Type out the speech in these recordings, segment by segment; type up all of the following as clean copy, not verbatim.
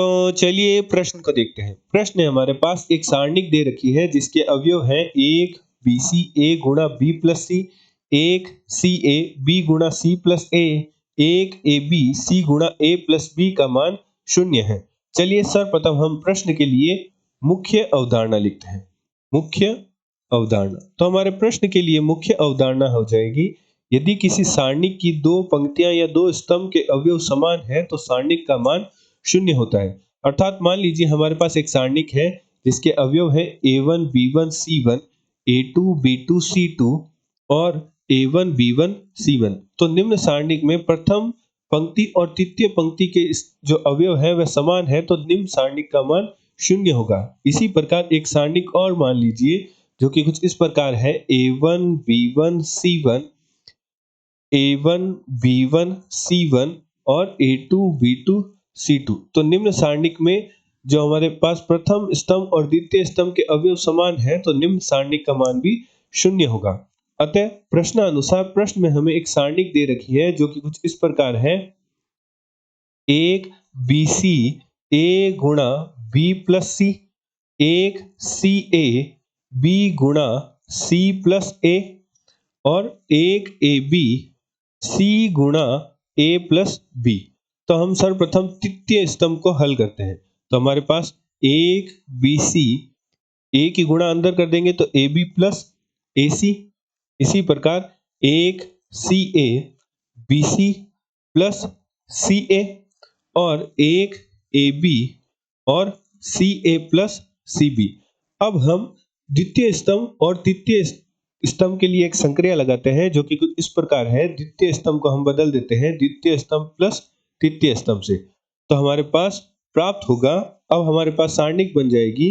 तो चलिए प्रश्न को देखते हैं। प्रश्न है हमारे पास, एक सारणिक दे रखी है जिसके अवयव हैं एक बी सी ए गुणा बी प्लस सी, एक सी ए बी गुणा सी प्लस ए, एक ए बी सी गुणा ए प्लस बी का मान 0 है। चलिए सर्वप्रथम हम प्रश्न के लिए मुख्य अवधारणा लिखते हैं। मुख्य अवधारणा, तो हमारे प्रश्न के लिए मुख्य अवधारणा हो जाएगी, यदि किसी सारणिक की दो पंक्तियां या दो स्तंभ के अवयव समान है तो सारणिक का मान 0 होता है। अर्थात मान लीजिए हमारे पास एक सारणिक है जिसके अवयव है a1 b1 c1, a2 b2 c2 और a1 b1 c1। तो निम्न सारणिक में प्रथम पंक्ति और तृतीय पंक्ति के जो अवयव है वह समान है तो निम्न सारणिक का मान 0 होगा। इसी प्रकार एक सारणिक और मान लीजिए जो कि कुछ इस प्रकार है, a1 b1 c1, a1 b1 c1 और a2 b2 c2। तो निम्न सारणिक में जो हमारे पास प्रथम स्तंभ और द्वितीय स्तंभ के अवयव समान है तो निम्न सारणिक का मान भी 0 होगा। अतः प्रश्नानुसार प्रश्न में हमें एक सारणिक दे रखी है जो कि कुछ इस प्रकार है, एक बी सी ए गुणा बी प्लस सी, एक सी ए बी गुणा सी प्लस ए और एक ए बी सी गुणा ए प्लस बी। तो हम सर्वप्रथम तृतीय स्तंभ को हल करते हैं। तो हमारे पास एक बी सी, ए की गुणा अंदर कर देंगे तो ए बी प्लस ए सी। इसी प्रकार एक सी A B C plus C A और एक ए बी और सी ए प्लस सी बी। अब हम द्वितीय स्तंभ और तृतीय स्तंभ के लिए एक संक्रिया लगाते हैं जो कि कुछ इस प्रकार है। द्वितीय स्तंभ को हम बदल देते हैं द्वितीय स्तंभ प्लस तृतीय स्तंभ से, तो हमारे पास प्राप्त होगा, अब हमारे पास सारणिक बन जाएगी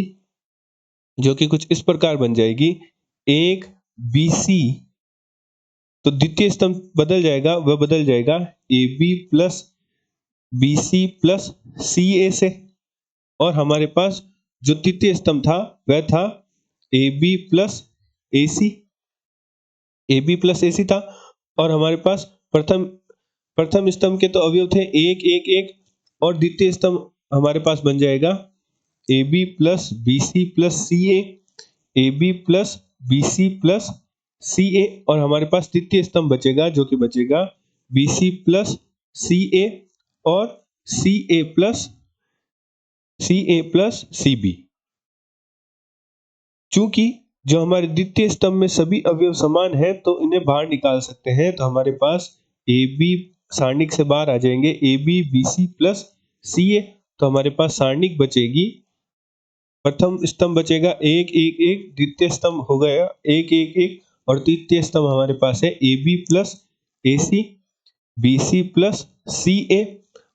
जो कि कुछ इस प्रकार बन जाएगी, एक बी सी, तो द्वितीय स्तंभ बदल जाएगा, वह बदल जाएगा A B plus B C plus C A से, और हमारे पास जो तृतीय स्तंभ था वह था A B plus A C, A B plus A C था। और हमारे पास प्रथम स्तंभ के तो अवयव थे एक एक एक, और द्वितीय स्तंभ हमारे पास बन जाएगा A B plus B C plus C A B plus B C plus C A, और हमारे पास तृतीय स्तंभ बचेगा जो कि बचेगा B C plus C A और सी ए प्लस सी बी। चूंकि जो हमारे द्वितीय स्तंभ में सभी अवयव समान है तो इन्हें बाहर निकाल सकते हैं, तो हमारे पास ए बी सारणिक से बाहर आ जाएंगे, A B B C plus C A. तो हमारे पास सारणिक बचेगी, प्रथम स्तंभ बचेगा एक एक एक, द्वितीय स्तंभ हो गया एक एक एक, और तृतीय स्तंभ हमारे पास है A B plus A C, B C plus C A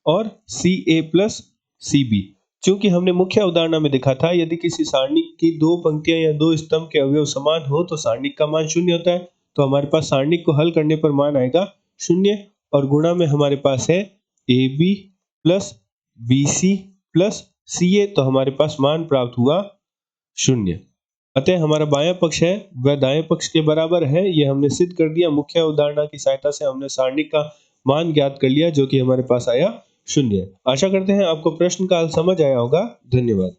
और सी ए प्लस सी बी। चूंकि हमने मुख्य अवधारणा में देखा था यदि किसी सारणिक की दो पंक्तियां या दो स्तंभ के अवयव समान हो तो सारणिक का मान 0 होता है। तो हमारे पास सारणिक को हल करने पर मान आएगा 0, और गुणा में हमारे पास है A B plus B C plus C A, तो हमारे पास मान प्राप्त हुआ 0। अतः हमारा बायां पक्ष है वह दाएं पक्ष के बराबर है, यह हमने सिद्ध कर दिया। मुख्य अवधारणा की सहायता से हमने सारणिक का मान ज्ञात कर लिया जो कि हमारे पास आया 0। आशा करते हैं आपको प्रश्न का हल समझ आया होगा। धन्यवाद।